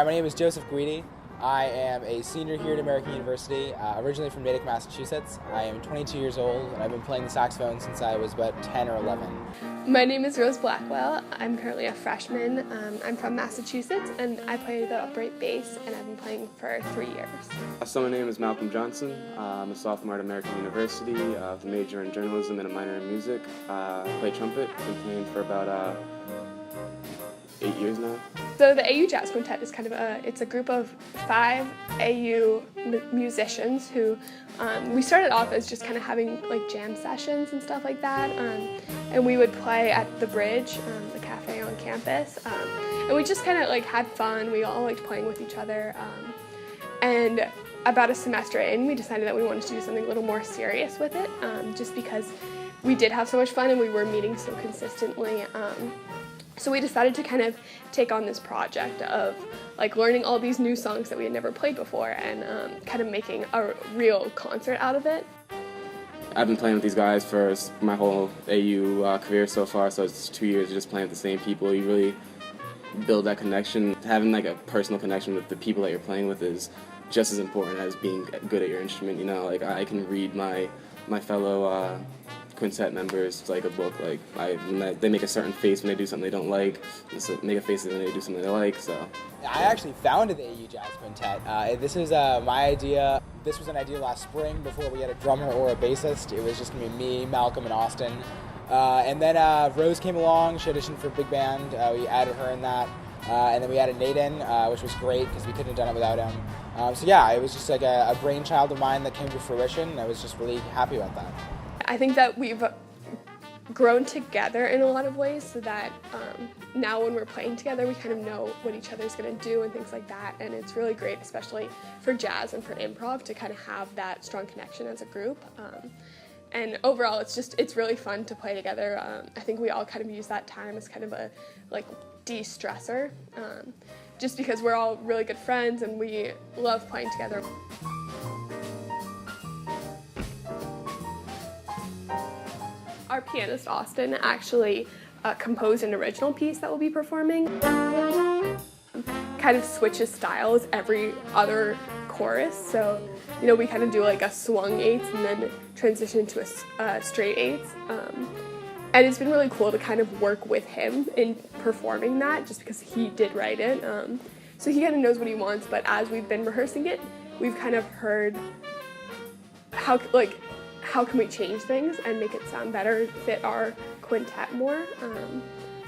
my name is Joseph Guidi. I am a senior here at American University, originally from Natick, Massachusetts. I am 22 years old, and I've been playing the saxophone since I was about 10 or 11. My name is Rose Blackwell. I'm currently a freshman. I'm from Massachusetts, and I play the upright bass, and I've been playing for 3 years. So my name is Malcolm Johnson. I'm a sophomore at American University with a major in journalism and a minor in music. I play trumpet. Been playing for about 8 years now. So the AU Jazz Quintet is kind of it's a group of 5 AU musicians who we started off as just kind of having like jam sessions and stuff like that, and we would play at the Bridge, the cafe on campus, and we just kind of like had fun. We all liked playing with each other, and about a semester in, we decided that we wanted to do something a little more serious with it, just because we did have so much fun and we were meeting so consistently. So we decided to kind of take on this project of like learning all these new songs that we had never played before and kind of making a real concert out of it. I've been playing with these guys for my whole AU career so far, so it's 2 years of just playing with the same people. You really build that connection. Having like a personal connection with the people that you're playing with is just as important as being good at your instrument. You know, like I can read my fellow quintet members like a book. Like they make a certain face when they do something they don't like, so make a face when they do something they like. So I actually founded the AU Jazz Quintet. This is my idea. This was an idea last spring before we had a drummer or a bassist. It was just gonna be me, Malcolm, and Austin. And then Rose came along. She auditioned for a big band. We added her in that. And then we added Nate in, which was great because we couldn't have done it without him. So yeah, it was just like a brainchild of mine that came to fruition, and I was just really happy about that. I think that we've grown together in a lot of ways, so that now when we're playing together, we kind of know what each other's going to do and things like that, and it's really great, especially for jazz and for improv, to kind of have that strong connection as a group. And overall, it's really fun to play together. I think we all kind of use that time as kind of a like de-stressor, just because we're all really good friends and we love playing together. Our pianist, Austin, actually composed an original piece that we'll be performing. Kind of switches styles every other chorus, so you know, we kind of do like a swung eighth and then transition to a straight eighth. And it's been really cool to kind of work with him in performing that, just because he did write it. So he kind of knows what he wants, but as we've been rehearsing it, we've kind of heard how can we change things and make it sound better, fit our quintet more.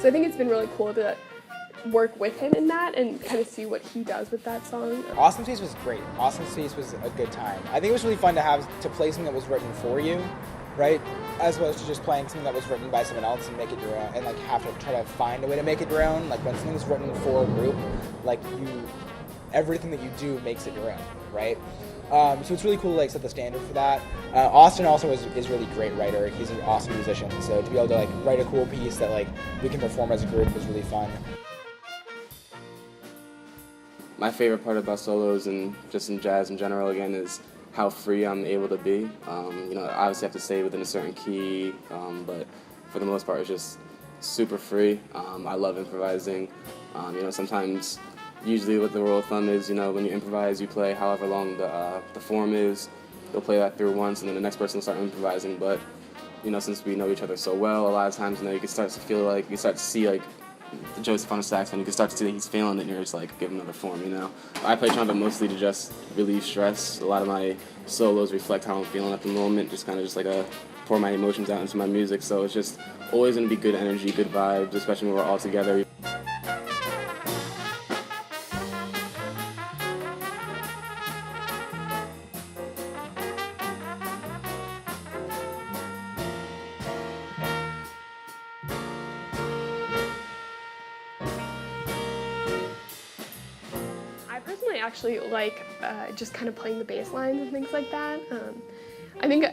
So I think it's been really cool to work with him in that and kind of see what he does with that song. Austin's piece was great. Austin's piece was a good time. I think it was really fun to play something that was written for you, right? As opposed to just playing something that was written by someone else and make it your own, and like have to try to find a way to make it your own. Like when something's written for a group, like everything that you do makes it your own, right? So it's really cool to like set the standard for that. Austin also is really great writer. He's an awesome musician, so to be able to like write a cool piece that like we can perform as a group was really fun. my favorite part about solos and just in jazz in general again is how free I'm able to be. You know, I obviously have to stay within a certain key, but for the most part it's just super free. I love improvising. You know, sometimes, usually what the rule of thumb is, you know, when you improvise, you play however long the form is. You'll play that through once, and then the next person will start improvising. But, you know, since we know each other so well, a lot of times, you know, you can start to feel like, you can start to see, like, Joseph on a saxophone, you can start to see that he's failing it, and you're just like, give him another form, you know. I play trumpet mostly to just relieve stress. A lot of my solos reflect how I'm feeling at the moment, just kind of just like pour my emotions out into my music. So it's just always going to be good energy, good vibes, especially when we're all together. I personally actually like just kind of playing the bass lines and things like that. I think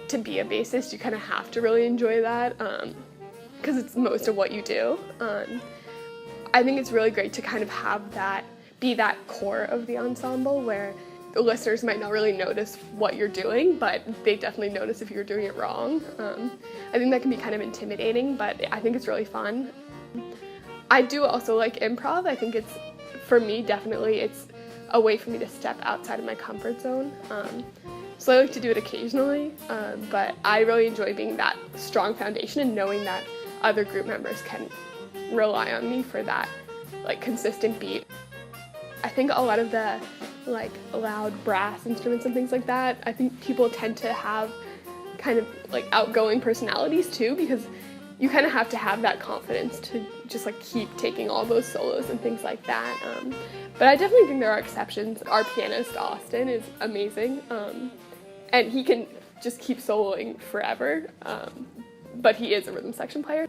to be a bassist, you kind of have to really enjoy that because it's most of what you do. I think it's really great to kind of have that, be that core of the ensemble where the listeners might not really notice what you're doing, but they definitely notice if you're doing it wrong. I think that can be kind of intimidating, but I think it's really fun. I do also like improv. I think it's for me, definitely, it's a way for me to step outside of my comfort zone. So I like to do it occasionally, but I really enjoy being that strong foundation and knowing that other group members can rely on me for that like consistent beat. I think a lot of the like loud brass instruments and things like that, I think people tend to have kind of like outgoing personalities too, because you kind of have to have that confidence to just like keep taking all those solos and things like that. But I definitely think there are exceptions. Our pianist, Austin, is amazing, and he can just keep soloing forever, but he is a rhythm section player.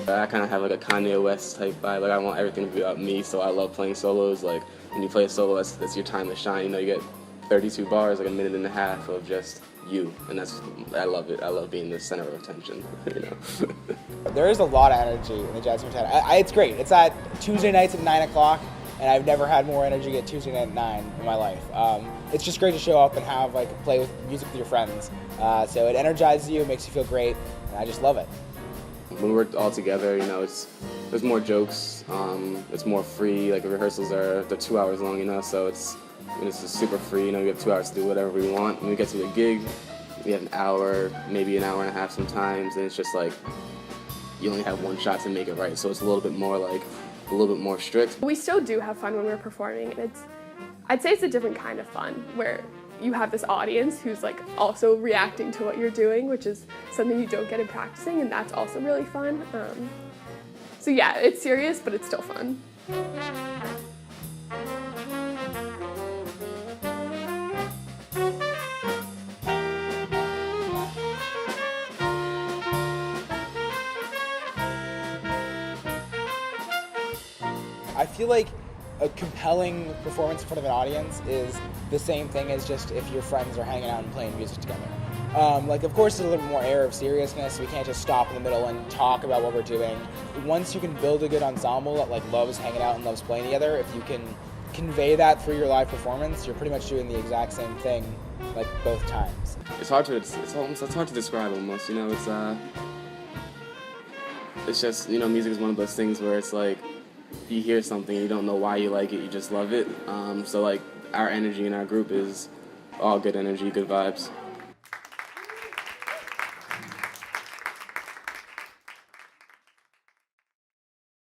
I kind of have like a Kanye West type vibe. Like I want everything to be about me, so I love playing solos. Like when you play a solo, that's your time to shine. You know, you get 32 bars, like a minute and a half of just you, and I love it. I love being the center of attention. You know. There is a lot of energy in the Jazz Quintet. It's great. It's at Tuesday nights at 9 o'clock, and I've never had more energy at Tuesday night at 9 in my life. It's just great to show up and have play with music with your friends. So it energizes you, it makes you feel great, and I just love it. When we're all together, you know, there's more jokes. It's more free. Like the rehearsals they're 2 hours long, you know, so it's just super free. You know, we have 2 hours to do whatever we want. When we get to the gig, we have an hour, maybe an hour and a half sometimes, and it's just like you only have one shot to make it right. So it's a little bit more strict. We still do have fun when we're performing, and I'd say it's a different kind of fun where you have this audience who's like also reacting to what you're doing, which is something you don't get in practicing, and that's also really fun. So yeah, it's serious, but it's still fun. I feel like a compelling performance in front of an audience is the same thing as just if your friends are hanging out and playing music together. Of course, there's a little more air of seriousness. We can't just stop in the middle and talk about what we're doing. Once you can build a good ensemble that loves hanging out and loves playing together, if you can convey that through your live performance, you're pretty much doing the exact same thing both times. It's hard to describe almost. You know, it's just, you know, music is one of those things where it's like you hear something, you don't know why you like it, you just love it. So our energy in our group is all good energy, good vibes.